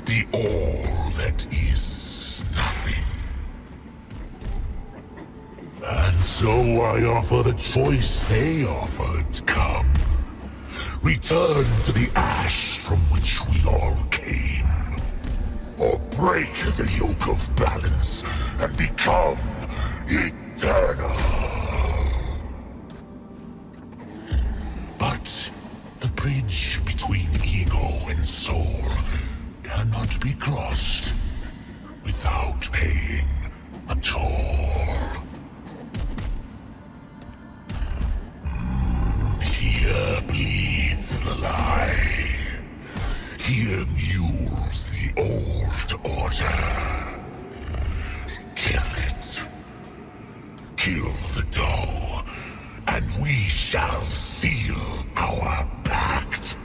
the all that is nothing. And so I offer the choice they offered, cub. Return to the ash from which we all came, or break the yoke of balance and become eternal. But the bridge between ego and soul cannot be crossed without paying a toll. Here bleeds the lie. Here mules the old order. Kill it. Kill the dough, and we shall seal our pact.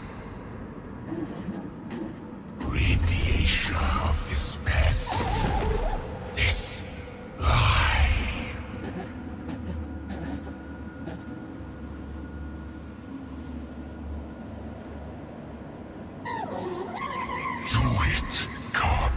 Radiation of this pest. This lie. Do it, come.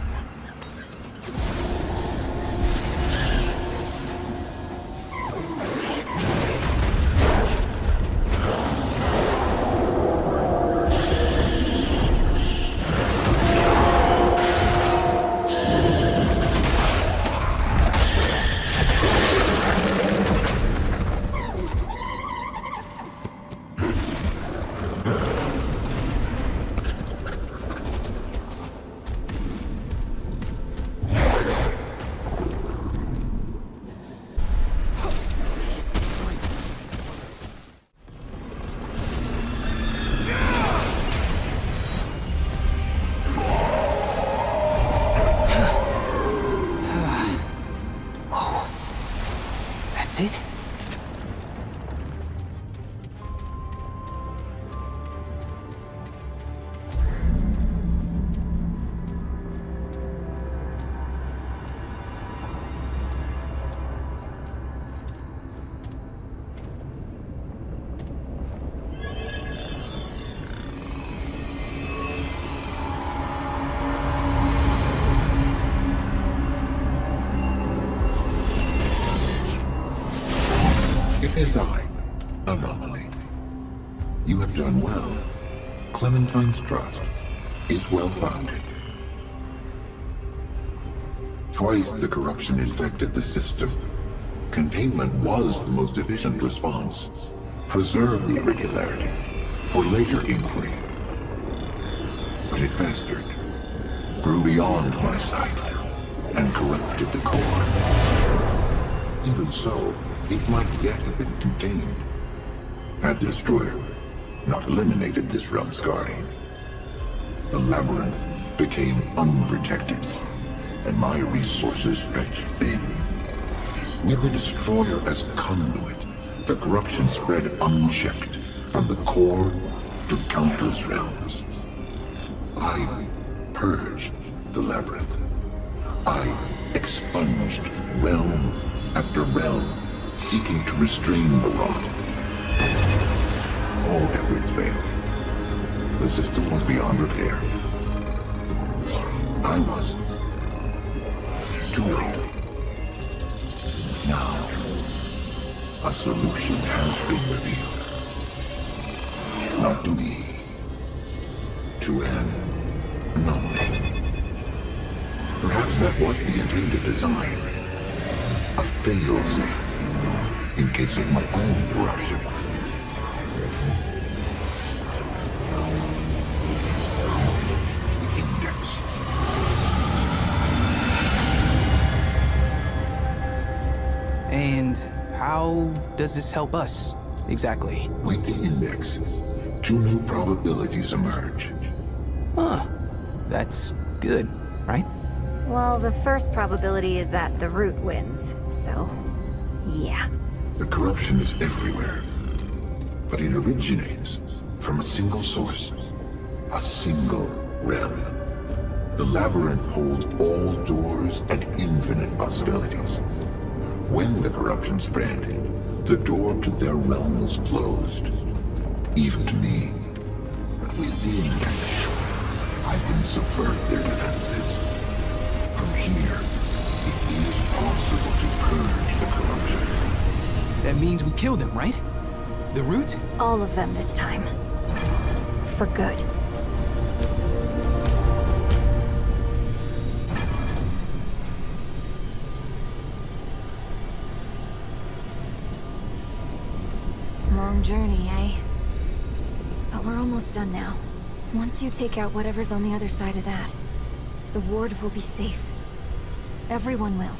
That's it? It is I, Anomaly. You have done well. Clementine's trust is well-founded. Twice the corruption infected the system. Containment was the most efficient response. Preserve the irregularity for later inquiry. But it festered, grew beyond my sight, and corrupted the core. Even so, it might yet have been contained, had the Destroyer not eliminated this realm's guardian. the Labyrinth became unprotected, and my resources stretched thin. With the Destroyer as conduit, the corruption spread unchecked from the core to countless realms. I purged the Labyrinth. I expunged realm after realm, seeking to restrain the rot. All efforts failed. The system was beyond repair. I was too late. Now, a solution has been revealed. Not to me, to an anomaly. Perhaps that was the intended design. A fail-safe, in case of my own corruption. The Index. And how does this help us, exactly? With the Index, 2 new probabilities emerge. Huh. That's good, right? Well, the first probability is that the root wins, so yeah. The corruption is everywhere, but it originates from a single source, a single realm. The Labyrinth holds all doors and infinite possibilities. When the corruption spread, the door to their realm was closed, even to me. But with the Index, I can subvert their defenses. From here, it is possible to purge the corruption. That means we killed him, right? The root? All of them this time. For good. Long journey, eh? But we're almost done now. Once you take out whatever's on the other side of that, the ward will be safe. Everyone will.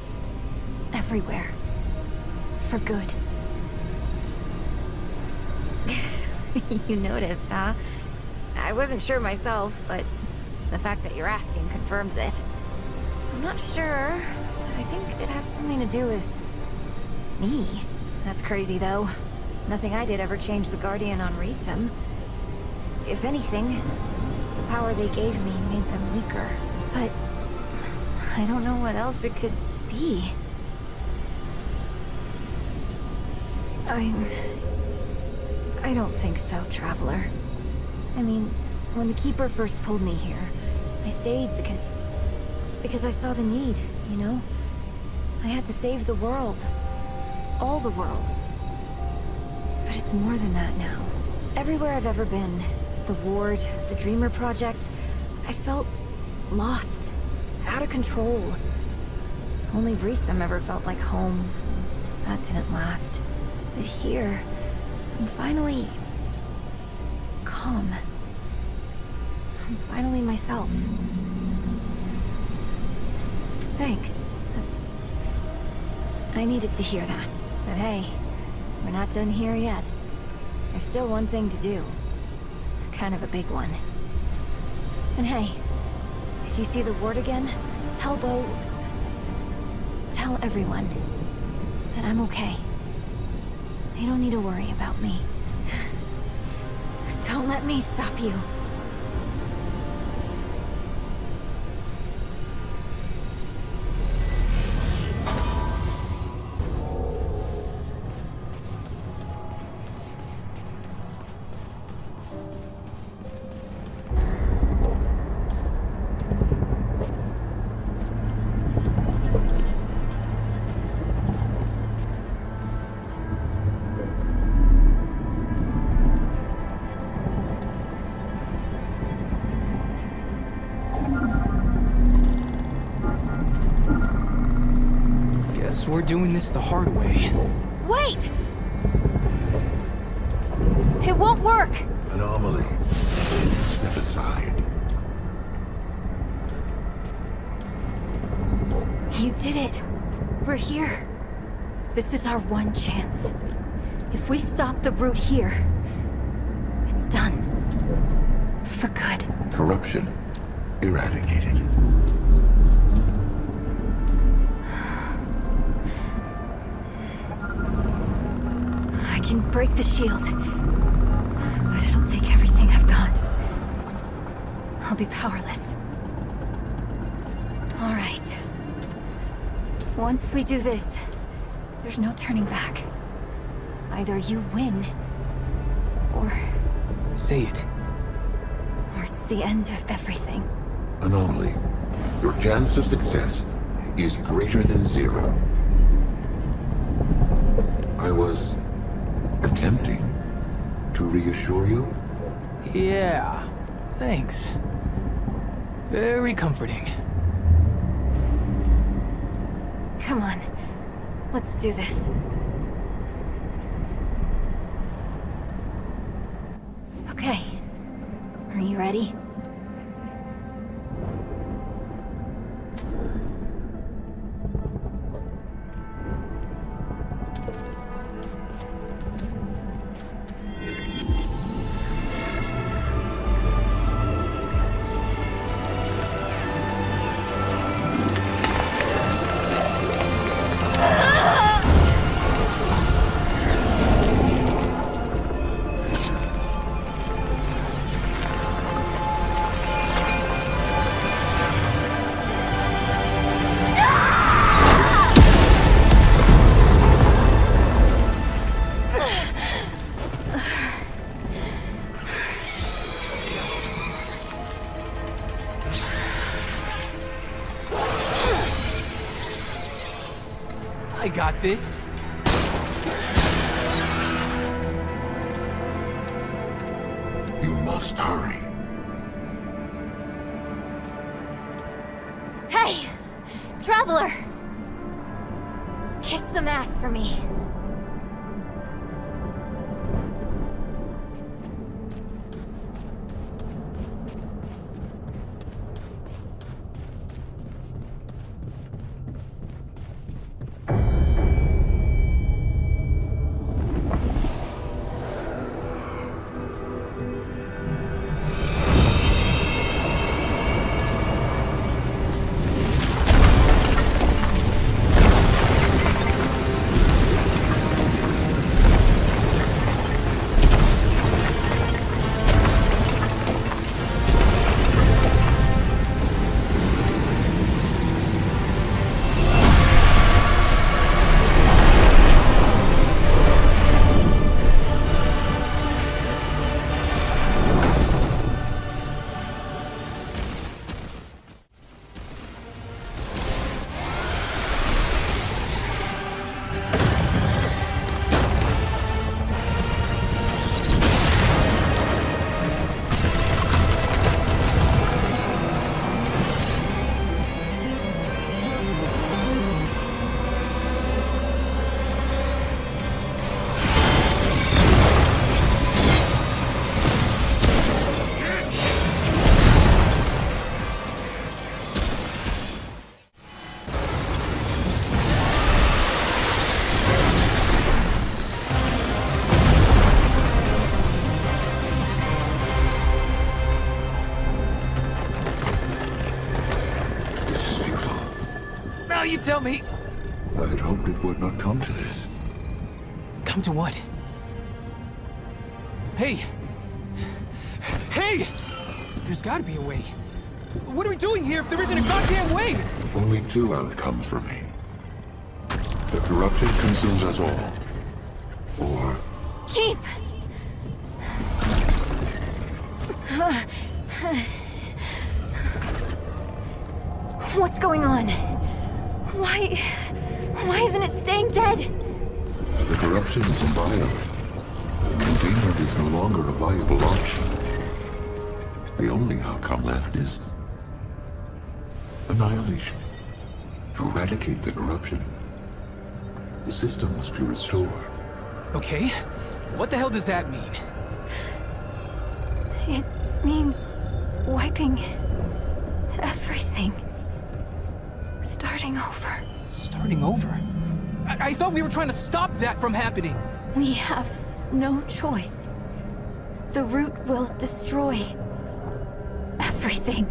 Everywhere. For good. You noticed, huh? I wasn't sure myself, but the fact that you're asking confirms it. I'm not sure. I think it has something to do with me. That's crazy, though. Nothing I did ever changed the Guardian on Resum. If anything, the power they gave me made them weaker. But I don't know what else it could be. I don't think so, Traveler. I mean, when the Keeper first pulled me here, I stayed because I saw the need, you know? I had to save the world. All the worlds. But it's more than that now. Everywhere I've ever been, the Ward, the Dreamer Project, I felt lost, out of control. Only Resum ever felt like home. That didn't last. But here, I'm finally calm. I'm finally myself. Thanks. I needed to hear that. But hey, we're not done here yet. There's still one thing to do. Kind of a big one. And hey, if you see the ward again, tell Bo... Tell everyone that I'm okay. They don't need to worry about me. Don't let me stop you. We're doing this the hard way. Wait! It won't work! Anomaly. Step aside. You did it. We're here. This is our one chance. If we stop the root here, it's done. For good. Corruption eradicated. I can break the shield, but it'll take everything I've got. I'll be powerless. All right. Once we do this, there's no turning back. Either you win, or... Say it. Or it's the end of everything. Anomaly. Your chance of success is greater than 0. I was attempting to reassure you. Yeah, thanks. Very comforting. Come on. Let's do this. Okay. Are you ready? I got this. You must hurry. Hey! Traveler! Kick some ass for me. You tell me. I'd hoped it would not come to this. Come to what? Hey! Hey! There's gotta be a way. What are we doing here if there isn't a goddamn way? Only 2 outcomes for me. The corruption consumes us all. Or... Keep! What's going on? Why isn't it staying dead? The corruption is inviolate. Containment is no longer a viable option. The only outcome left is... annihilation. To eradicate the corruption, the system must be restored. Okay. What the hell does that mean? It means... wiping... everything. Starting over. Starting over? I thought we were trying to stop that from happening. We have no choice. The root will destroy everything.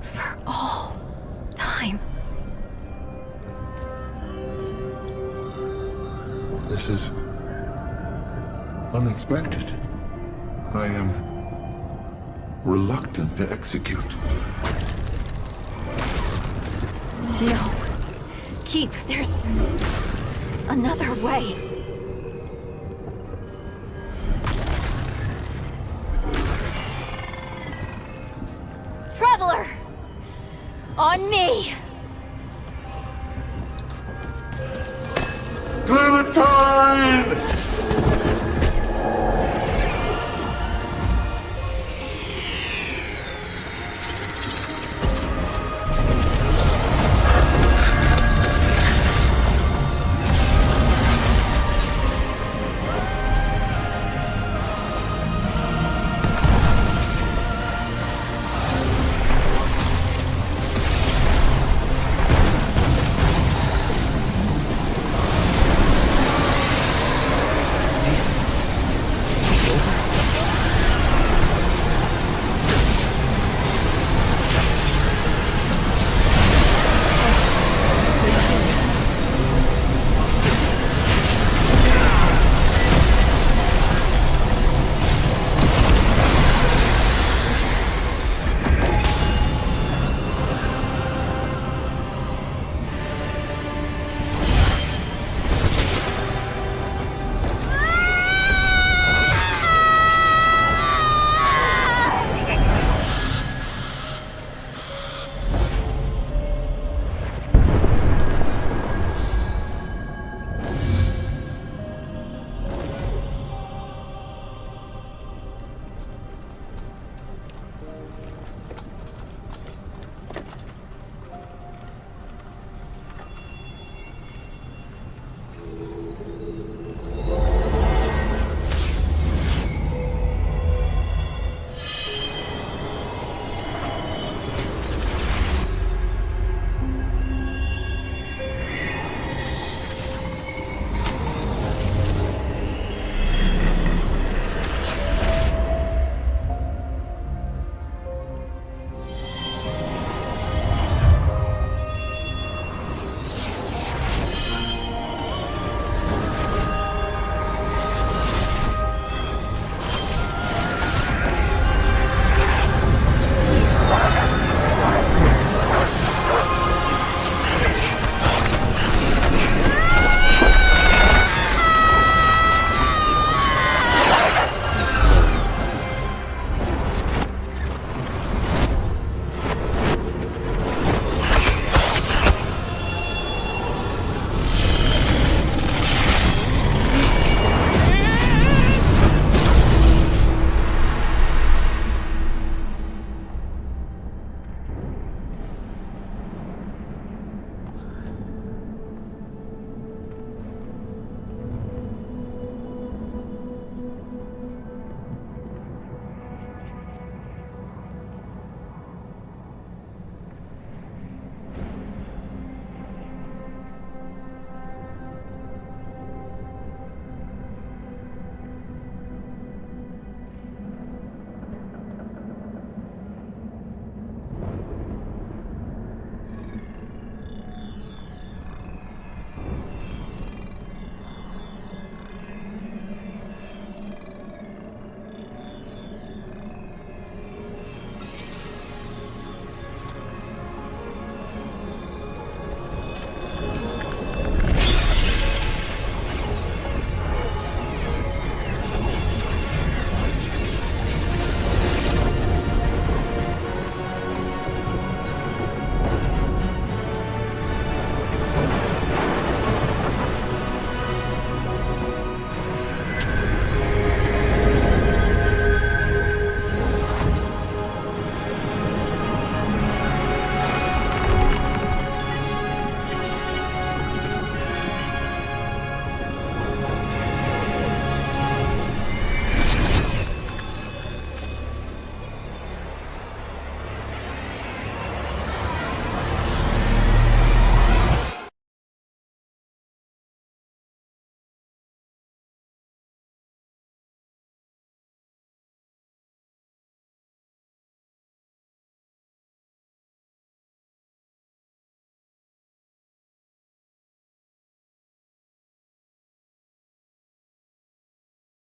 For all time. This is unexpected. I am reluctant to execute. No. Keep. There's another way. Traveler! On me! Clementine!